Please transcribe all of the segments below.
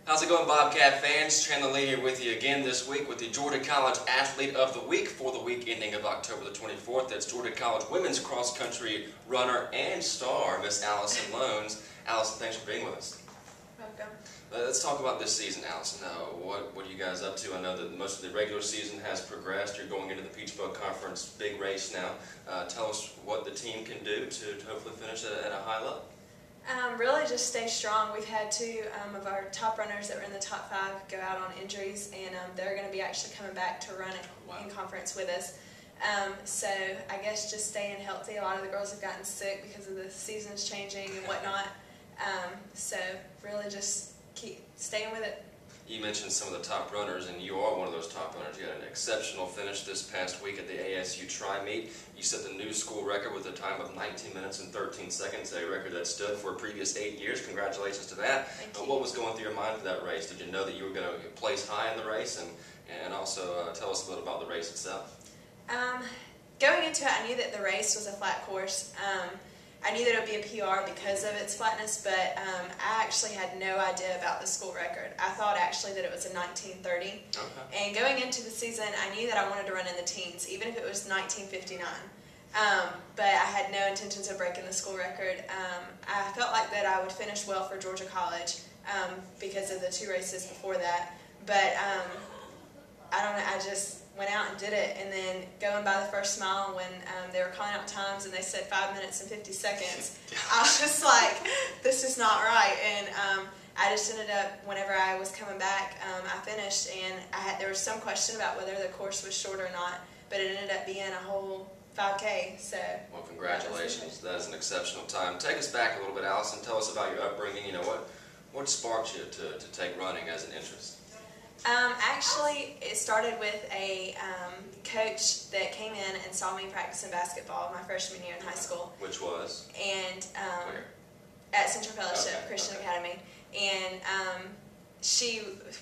How's it going, Bobcat fans? Chandler Lee here with you again this week with the Georgia College Athlete of the Week for the week ending of October the 24th. That's Georgia College women's cross-country runner and star, Miss Allison Lones. Allison, thanks for being with us. Welcome. Let's talk about this season, Allison. What are you guys up to? I know that most of the regular season has progressed. You're going into the Peach Bowl Conference big race now. Tell us what the team can do to hopefully finish at a high level. Really just stay strong. We've had two of our top runners that were in the top 5 go out on injuries, and they're going to be actually coming back to run in conference with us. So I guess just staying healthy. A lot of the girls have gotten sick because of the seasons changing and whatnot. So really just keep staying with it. You mentioned some of the top runners, and you are one of those top runners. You had an exceptional finish this past week at the ASU Tri-Meet. You set the new school record with a time of 19 minutes and 13 seconds, a record that stood for a previous 8 years. Congratulations to that. Thank you. What was going through your mind for that race? Did you know that you were going to place high in the race? And also tell us a little about the race itself. Going into it, I knew that the race was a flat course. I knew that it would be a PR because of its flatness, but I actually had no idea about the school record. I thought actually that it was a 19:30. Okay. And going into the season, I knew that I wanted to run in the teens, even if it was 19:59. But I had no intentions of breaking the school record. I felt like that I would finish well for Georgia College because of the 2 races before that. But I don't know, I just went out and did it, and then going by the first mile when they were calling out times and they said 5 minutes and 50 seconds, I was just like, this is not right. And I just ended up, whenever I was coming back, I finished, and there was some question about whether the course was short or not, but it ended up being a whole 5K. So well, congratulations. That is an exceptional time. Take us back a little bit, Allison. Tell us about your upbringing. You know, what sparked you to take running as an interest? Actually, it started with a coach that came in and saw me practicing basketball my freshman year in high school. Which was? And where? At Central Fellowship Christian Academy. And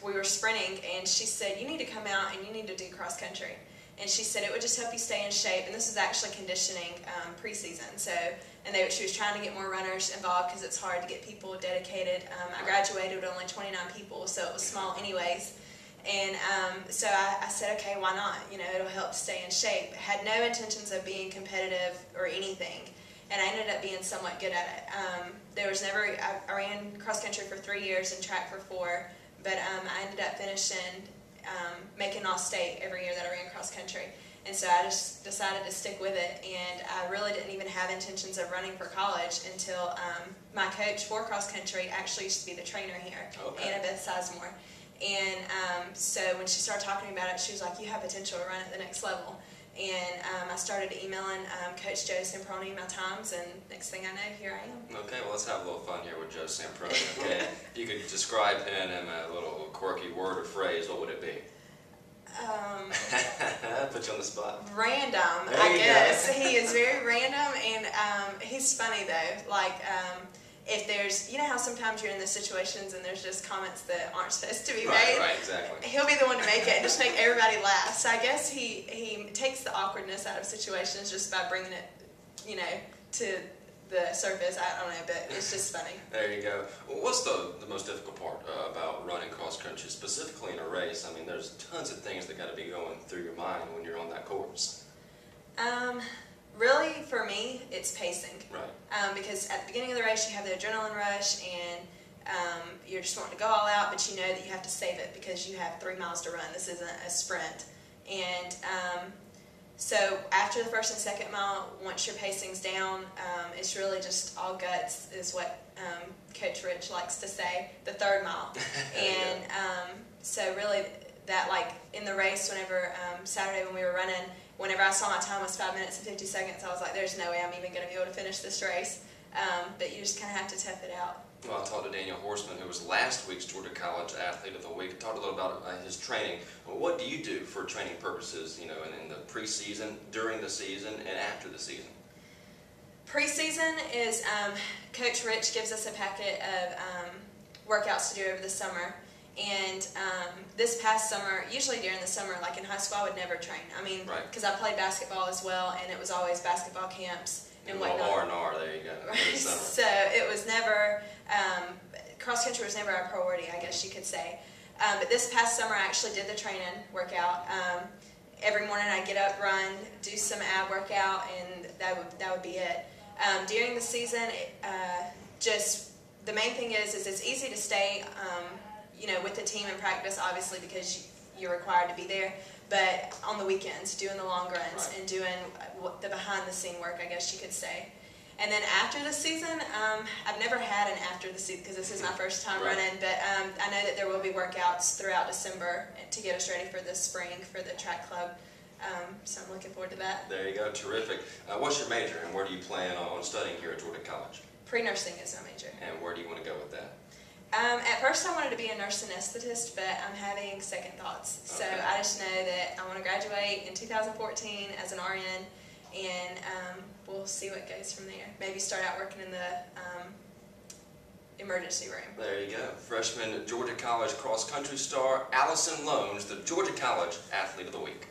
we were sprinting, and she said, you need to come out and you need to do cross country. And she said it would just help you stay in shape. And this was actually conditioning preseason. So, and she was trying to get more runners involved because it's hard to get people dedicated. I graduated with only 29 people, so it was small anyways. And so I said, okay, why not? You know, it'll help to stay in shape. Had no intentions of being competitive or anything, and I ended up being somewhat good at it. I ran cross country for 3 years and track for 4, but I ended up finishing making all state every year that I ran cross country. And so I just decided to stick with it, and I really didn't even have intentions of running for college until my coach for cross country actually used to be the trainer here, Annabeth Sizemore. And so when she started talking about it, she was like, you have potential to run at the next level. And I started emailing Coach Joe Samproni my times, and next thing I know, here I am. Okay, well, let's have a little fun here with Joe Samproni. Okay, if you could describe him in a little quirky word or phrase, what would it be? Put you on the spot. Random, I guess. He is very random, and he's funny though. Like, if there's, you know how sometimes you're in those situations and there's just comments that aren't supposed to be made? Right, exactly. He'll be the one to make it and just make everybody laugh. So I guess he takes the awkwardness out of situations just by bringing it, you know, to the surface. I don't know, but it's just funny. There you go. Well, what's the most difficult part about running cross country, specifically in a race? I mean, there's tons of things that got to be going through your mind when you're on that course. Really, for me, it's pacing. Right. Because at the beginning of the race, you have the adrenaline rush, and you're just wanting to go all out, but you know that you have to save it because you have 3 miles to run. This isn't a sprint. And so after the first and second mile, once your pacing's down, it's really just all guts is what Coach Rich likes to say, the 3rd mile. And so really that, like in the race, whenever Saturday when we were running, whenever I saw my time was 5 minutes and 50 seconds, I was like, there's no way I'm even going to be able to finish this race. But you just kind of have to tough it out. Well, I talked to Daniel Horseman, who was last week's Georgia College Athlete of the Week. I talked a little about his training. Well, what do you do for training purposes, you know, in the preseason, during the season, and after the season? Preseason is Coach Rich gives us a packet of workouts to do over the summer. And this past summer, usually during the summer, like in high school, I would never train. I mean, because I played basketball as well, and it was always basketball camps and whatnot. R&R, there you go. Right. So it was never cross country was never a priority, I guess you could say. But this past summer, I actually did the training workout. Every morning I get up, run, do some ab workout, and that would be it. During the season, just the main thing is it's easy to stay, with the team in practice, obviously, because you're required to be there. But on the weekends, doing the long runs and doing the behind-the-scene work, I guess you could say. And then after the season, I've never had an after the season because this is my first time running, but I know that there will be workouts throughout December to get us ready for the spring for the track club. So I'm looking forward to that. There you go, terrific. What's your major and where do you plan on studying here at Georgia College? Pre-nursing is my major. And where do you want to go with that? At first I wanted to be a nurse anesthetist, but I'm having second thoughts. So I just know that I want to graduate in 2014 as an RN, and we'll see what goes from there. Maybe start out working in the emergency room. There you go. Freshman Georgia College cross-country star Allison Lones, the Georgia College Athlete of the Week.